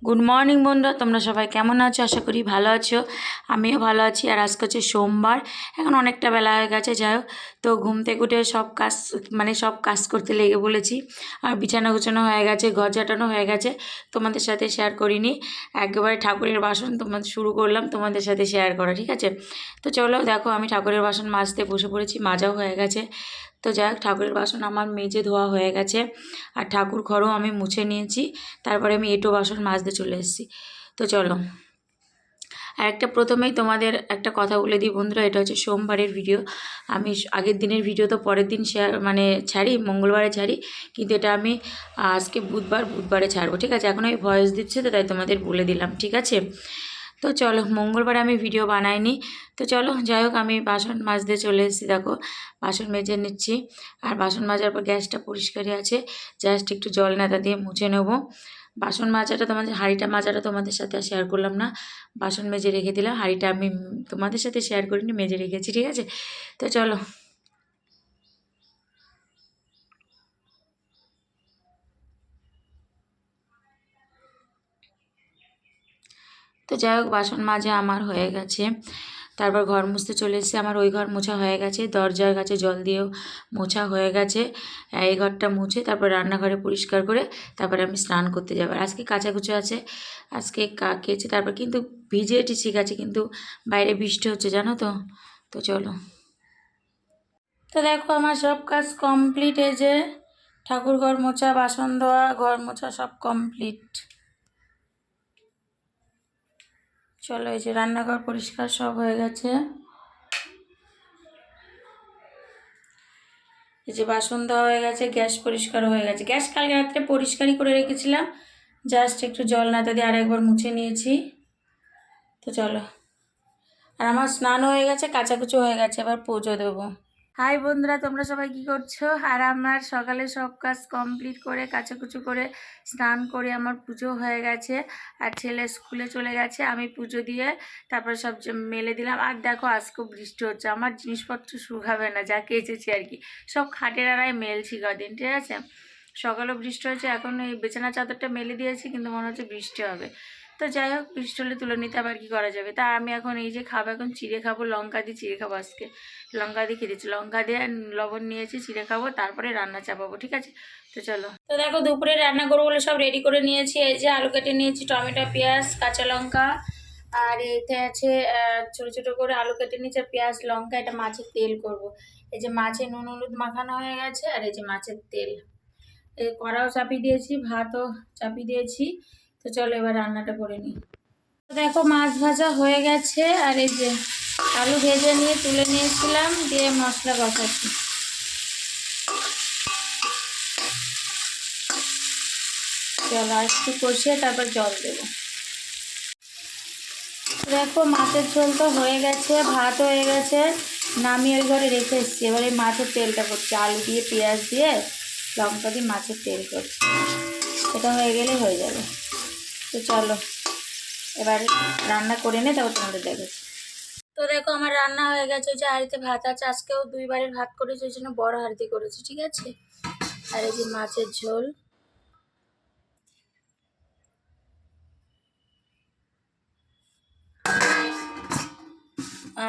Good morning বন্ধুরা, তোমরা সবাই কেমন আছো? আশা করি ভালো আছো। আমিও ভালো আছি। আর আজকে হচ্ছে সোমবার, এখন অনেকটা বেলা হয়ে গেছে। যাই হোক, তো ঘুম থেকে উঠে সব কাজ করতে লেগে বলেছি। আর বিছানা গুছানো হয়ে গেছে, ঘর ঝাঁটানো হয়ে গেছে। তোমাদের সাথে শেয়ার করিনি, একেবারে ঠাকুরের বাসন শুরু করলাম তোমাদের সাথে শেয়ার করা, ঠিক আছে? তো চলো দেখো, আমি ঠাকুরের বাসন মাজতে বসে পড়েছি, মাজাও হয়ে গেছে। তো যাই হোক, ঠাকুরের বাসন আমার মেজে ধোয়া হয়ে গেছে, আর ঠাকুর ঘরও আমি মুছে নিয়েছি। তারপরে আমি এঁটো বাসন মাজতে চলে এসেছি। তো চলো, আর প্রথমেই তোমাদের একটা কথা বলে দিই বন্ধুরা, এটা হচ্ছে সোমবারের ভিডিও। আমি আগের দিনের ভিডিও তো পরের দিন ছাড়ি, মঙ্গলবারে ছাড়ি, কিন্তু এটা আমি আজকে বুধবারে ছাড়বো, ঠিক আছে? এখন আমি ভয়েস দিচ্ছি, তো তাই তোমাদের বলে দিলাম, ঠিক আছে? তো চলো, মঙ্গলবারে আমি ভিডিও বানাইনি। তো চলো, যাই হোক, আমি বাসন মাজতে চলে এসেছি। দেখো, বাসন মেজে নিচ্ছি। আর বাসন মাজার পর গ্যাসটা পরিষ্কারই আছে, জাস্ট একটু জল নেতা দিয়ে মুছে নেবো। বাসন মাজাটা হাঁড়িটা মাজাটা তোমাদের সাথে শেয়ার করলাম না, বাসন মেজে রেখে দিলাম। হাঁড়িটা আমি তোমাদের সাথে শেয়ার করিনি, মেজে রেখেছি, ঠিক আছে? তো চলো। তো যাই হোক, বাসন মাজা আমার হয়ে গেছে। তারপর ঘর মুছতে চলে এসেছি। আমার ওই ঘর মোছা হয়ে গেছে, দরজার কাছে জল দিয়েও মোছা হয়ে গেছে। এই ঘরটা মুছে তারপর রান্নাঘরে পরিষ্কার করে তারপরে আমি স্নান করতে যাবো। আর আজকে কাচাকুচো আছে, আজকে কেচে তারপর কিন্তু ভিজে ঠিক আছে, কিন্তু বাইরে বৃষ্টি হচ্ছে, জানো তো। তো চলো। তো দেখো, আমার সব কাজ কমপ্লিট। এই যে ঠাকুর ঘর মোছা, বাসন ধোয়া, ঘর মোছা সব কমপ্লিট। চলো, এই যে রান্নাঘর পরিষ্কার সব হয়ে গেছে। এই যে বাসন ধোয়া হয়ে গেছে, গ্যাস পরিষ্কার হয়ে গেছে। গ্যাস কালকে রাত্রে পরিষ্কারই করে রেখেছিলাম, জাস্ট একটু জল নাতা দিয়ে আরেকবার মুছে নিয়েছি। তো চলো, আর আমার স্নান হয়ে গেছে, কাচাকুচো হয়ে গেছে, এবার পুজো দেবো। হাই বন্ধুরা, তোমরা সবাই কি করছো? আর আমার সকালে সব কাজ কমপ্লিট করে কাচাকুচো করে স্নান করে আমার পুজো হয়ে গেছে। আর ছেলে স্কুলে চলে গেছে, আমি পুজো দিয়ে তারপর সব মেলে দিলাম। আর দেখো, আজকেও বৃষ্টি হচ্ছে, আমার জিনিসপত্র শুকাবে না, যা কেচেছি আর কি, সব খাটের আড়ায় মেলছি কদিন, ঠিক আছে? সকালেও বৃষ্টি হয়েছে, এখন এই বিছানা চাদরটা মেলে দিয়েছি, কিন্তু মনে হচ্ছে বৃষ্টি হবে। তো যাই হোক, বৃষ্টি হলে তুলে নিতে আবার কী করা যাবে। তা আমি এখন এই যে খাবো, এখন চিড়ে খাবো, লঙ্কা দিয়ে চিড়ে খাবো। আজকে লঙ্কা দিয়ে খেয়েছি, লঙ্কা দিয়ে লবণ নিয়েছি, চিড়ে খাবো, তারপরে রান্না চাপাবো, ঠিক আছে? তো চলো। তো দেখো, দুপুরে রান্না করবো বলে সব রেডি করে নিয়েছি। এই যে আলু কেটে নিয়েছি, টমেটো, পেঁয়াজ, কাঁচা লঙ্কা, আর এতে আছে ছোটো ছোটো করে আলু কেটে নিয়েছি, আর পেঁয়াজ, লঙ্কা। এটা মাছের তেল করব। এই যে মাছে নুন হলুদ মাখানো হয়ে গেছে, আর এই যে মাছের তেল। এই কড়াও চাপিয়ে দিয়েছি, ভাতও চাপিয়ে দিয়েছি। তো চলো, এবার রান্নাটা করে নিই। দেখো, মাছ ভাজা হয়ে গেছে, আর এই যে আলু ভেজে নিয়ে তুলে নিয়েছিলাম, দিয়ে মশলা কষাচ্ছি। চলো, আর একটু কষিয়ে তারপর জল দেবো। দেখো, মাছের ঝোল তো হয়ে গেছে, ভাত হয়ে গেছে, নামিয়ে ওই ঘরে রেখে এসেছি। এবার এই মাছের তেলটা করছি, আলু দিয়ে পেঁয়াজ দিয়ে লঙ্কা দিয়ে মাছের তেল করছি। এটা হয়ে গেলে হয়ে যাবে। তো চলো, এবার রান্না করে নে, তারপর তোমাদের দেখেছি। তো দেখো, আমার রান্না হয়ে গেছে। ওই যে হাঁড়িতে ভাত আছে, আজকেও দুইবারের ভাত করেছি, ওই জন্য বড় হাঁড়িতে করেছি, ঠিক আছে? আর এই যে মাছের ঝোল,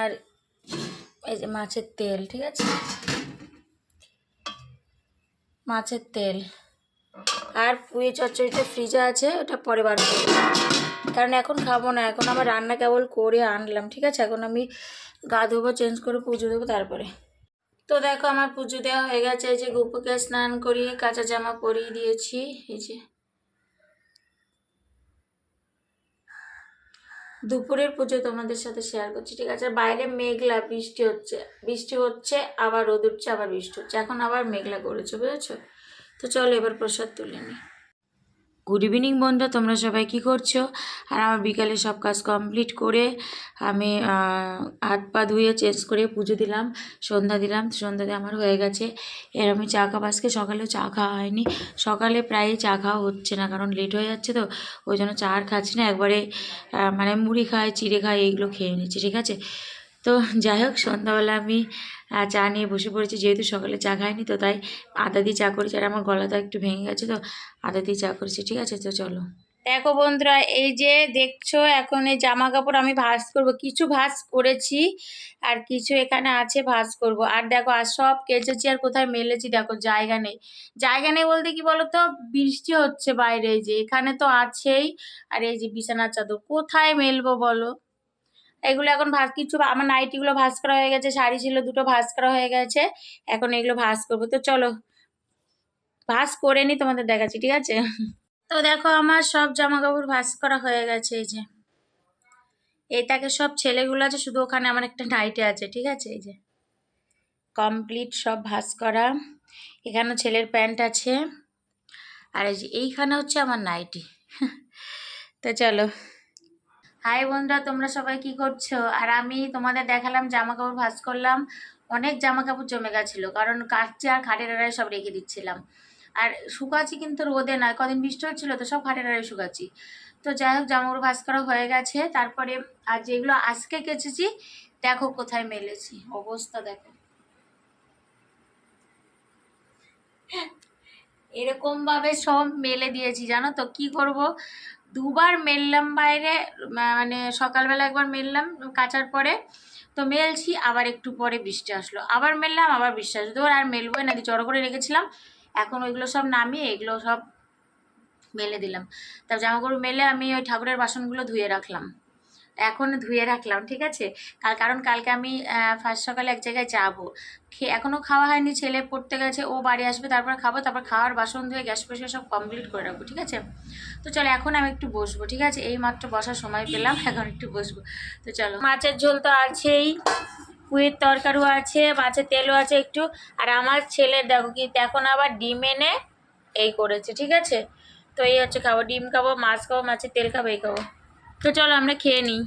আর এই যে মাছের তেল, ঠিক আছে? মাছের তেল আর পুঁই চচ্চড়িটা ফ্রিজে আছে, ওটা পরে বার করবো, কারণ এখন খাবো না। এখন আমার রান্না কেবল করে আনলাম, ঠিক আছে? এখন আমি গা ধোবো, চেঞ্জ করে পুজো দেবো তারপরে। তো দেখো, আমার পুজো দেওয়া হয়ে গেছে। এই যে গুপুকে স্নান করিয়ে কাঁচা জামা পরিয়ে দিয়েছি। এই যে দুপুরের পুজো তোমাদের সাথে শেয়ার করছি, ঠিক আছে? বাইরে মেঘলা, বৃষ্টি হচ্ছে, আবার রোদ উঠছে, আবার বৃষ্টি হচ্ছে, এখন আবার মেঘলা করেছে, বুঝেছো? তো চলো, এবার প্রসাদ তুলে নিই। গুড ইভিনিং বন্ধুরা, তোমরা সবাই কি করছো? আর আমার বিকালে সব কাজ কমপ্লিট করে আমি হাত পা ধুয়ে চেঞ্জ করে পুজো দিলাম, সন্ধ্যা দিলাম। সন্ধ্যা দিয়ে আমার হয়ে গেছে। এর আমি চা খাবো। আজকে সকালেও চা খাওয়া হয়নি, সকালে প্রায়ই চা খাওয়া হচ্ছে না, কারণ লেট হয়ে যাচ্ছে, তো ওই জন্য চা আর খাচ্ছি না। একবারে মানে মুড়ি খাই, চিড়ে খাই, এইগুলো খেয়ে নিচ্ছি, ঠিক আছে? তো যাই হোক, সন্ধ্যাবেলা আমি চা নিয়ে বসে পড়েছি, যেহেতু সকালে চা খাইনি, তো তাই আদা দিয়ে চা করেছি। আর আমার গলাটা একটু ভেঙে গেছে, তো আদা দিয়ে চা করেছি, ঠিক আছে? তো চলো। দেখো বন্ধুরা, এই যে দেখছো এখন এই জামা কাপড় আমি ভাঁজ করব, কিছু ভাঁজ করেছি আর কিছু এখানে আছে ভাঁজ করব। আর দেখো আর সব কেচেছি আর কোথায় মেলেছি দেখো, জায়গা নেই। জায়গা নেই বলতে কি বলো তো, বৃষ্টি হচ্ছে বাইরে, এই যে এখানে তো আছেই। আর এই যে বিছানার চাদর কোথায় মেলবো বলো। এগুলো এখন ভাঁজ, কিছু আমার নাইটিগুলো ভাঁজ করা হয়ে গেছে, শাড়ি ছিল দুটো ভাঁজ করা হয়ে গেছে, এখন এগুলো ভাঁজ করবো। তো চলো ভাঁজ করে নি, তোমাদের দেখাচ্ছি, ঠিক আছে? তো দেখো আমার সব জামা কাপড় ভাঁজ করা হয়ে গেছে, এই যে এই তাকে সব ছেলেগুলো আছে, শুধু ওখানে আমার একটা নাইটি আছে, ঠিক আছে? এই যে কমপ্লিট সব ভাঁজ করা। এখানেও ছেলের প্যান্ট আছে, আর এই যে এইখানে হচ্ছে আমার নাইটি। তো চলো, হাই বন্ধুরা, তোমরা সবাই কি করছো? আর আমি তোমাদের দেখালাম জামা কাপড় ভাঁজ করলাম। অনেক জামা কাপড় জমে গেছিলো, কারণ কাচছে আর খাটের আড়ায় সব রেখে দিচ্ছিলাম। আর শুকাচ্ছি কিন্তু রোদে নয়, কদিন বৃষ্টি হচ্ছিলো তো সব খাটের আড়ায় শুকাচ্ছি। তো যাই হোক জামা কাপড় ভাঁজ করা হয়ে গেছে। তারপরে আর যেগুলো আজকে কেচেছি দেখো কোথায় মেলেছি, অবস্থা দেখো। এরকম ভাবে সব মেলে দিয়েছি, জানো তো কি করব। দুবার মেললাম বাইরে, মানে সকালবেলা একবার মেললাম কাচার পরে, তো মেলছি, আবার একটু পরে বৃষ্টি আসলো, আবার মেললাম, আবার বৃষ্টি আসলো, তো আর মেলবোই না, জড়ো করে রেখেছিলাম। এখন ওইগুলো সব নামিয়ে এগুলো সব মেলে দিলাম। তারপর জামাকাপড় মেলে আমি ওই ঠাকুরের বাসনগুলো ধুয়ে রাখলাম, এখন ধুয়ে রাখলাম, ঠিক আছে? কারণ কালকে আমি ফার্স্ট সকালে এক জায়গায় যাবো, এখনও খাওয়া হয়নি, ছেলে পড়তে গেছে, ও বাড়ি আসবে, তারপর খাবো, তারপর খাওয়ার বাসন ধুয়ে গ্যাস পরিষ্কার সব কমপ্লিট করে রাখবো, ঠিক আছে? তো চলো এখন আমি একটু বসবো, ঠিক আছে? এই মাত্র বসার সময় পেলাম, এখন একটু বসবো। তো চলো, মাছের ঝোল তো আছেই, পুঁইয়ের তরকারিও আছে, মাছের তেলও আছে একটু। আর আমার ছেলের দেখো কি, এখন আবার ডিম এনে এই করেছে, ঠিক আছে? তো এই হচ্ছে খাবো, ডিম খাবো, মাছ খাবো, মাছের তেল খাবো, এই খাবো। তো চলো আমরা খেয়ে নিই।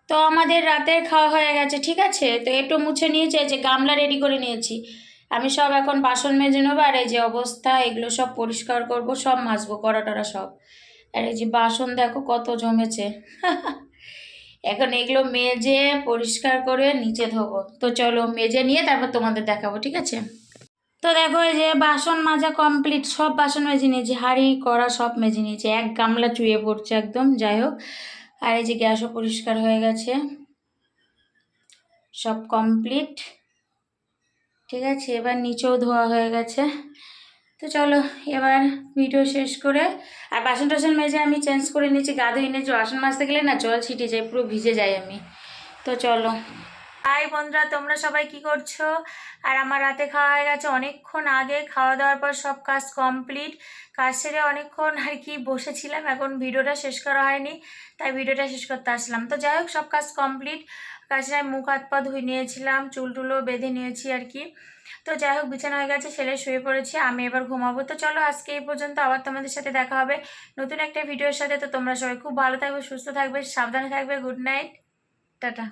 তো আমাদের রাতের খাওয়া হয়ে গেছে, ঠিক আছে? তো একটু মুছে নিয়েছি, এই যে গামলা রেডি করে নিয়েছি, আমি সব এখন বাসন মেজে নেবো। আর এই যে অবস্থা, এগুলো সব পরিষ্কার করব, সব মাজবো, কড়া টড়া সব। আর এই যে বাসন দেখো কত জমেছে। এখন এগুলো মেজে পরিষ্কার করে নিচে ধোবো। তো চলো মেজে নিয়ে তারপর তোমাদের দেখাবো, ঠিক আছে? তো দেখো এই যে বাসন মাজা কমপ্লিট, সব বাসন মেজে নিয়েছি, হাঁড়ি কড়া সব মেজে নিয়েছি, এক গামলা চুয়ে পড়ছে একদম, যাই হোক। আর এই যে গ্যাসও পরিষ্কার হয়ে গেছে, সব কমপ্লিট, ঠিক আছে? এবার নিচেও ধোয়া হয়ে গেছে। তো চলো এবার ভিডিও শেষ করে, আর বাসন টাসন মেজে আমি চেঞ্জ করে নিয়েছি, গা ধুয়ে নিয়েছি, বাসন মাজতে গেলে না জল ছিটে যায়, পুরো ভিজে যাই আমি। তো চলো, হাই বন্ধুরা, তোমরা সবাই কি করছো? আর আমার রাতে খাওয়া হয়ে গেছে অনেকক্ষণ আগে, খাওয়া দাওয়ার পর সব কাজ কমপ্লিট, কাজ সেরে অনেকক্ষণ আর কি বসেছিলাম, এখন ভিডিওটা শেষ করা হয়নি, তাই ভিডিওটা শেষ করতে আসলাম। তো যাই হোক সব কাজ কমপ্লিট, কাজটায় মুখ হাত পা ধুয়ে নিয়েছিলাম, চুল টুলও বেঁধে নিয়েছি আর কি। তো যাই হোক বিছানা হয়ে গেছে, ছেলে শুয়ে পড়েছে, আমি এবার ঘুমাবো। তো চলো আজকে এই পর্যন্ত, আবার তোমাদের সাথে দেখা হবে নতুন একটা ভিডিওর সাথে। তো তোমরা সবাই খুব ভালো থাকবে, সুস্থ থাকবে, সাবধানে থাকবে, গুড নাইট, টাটা।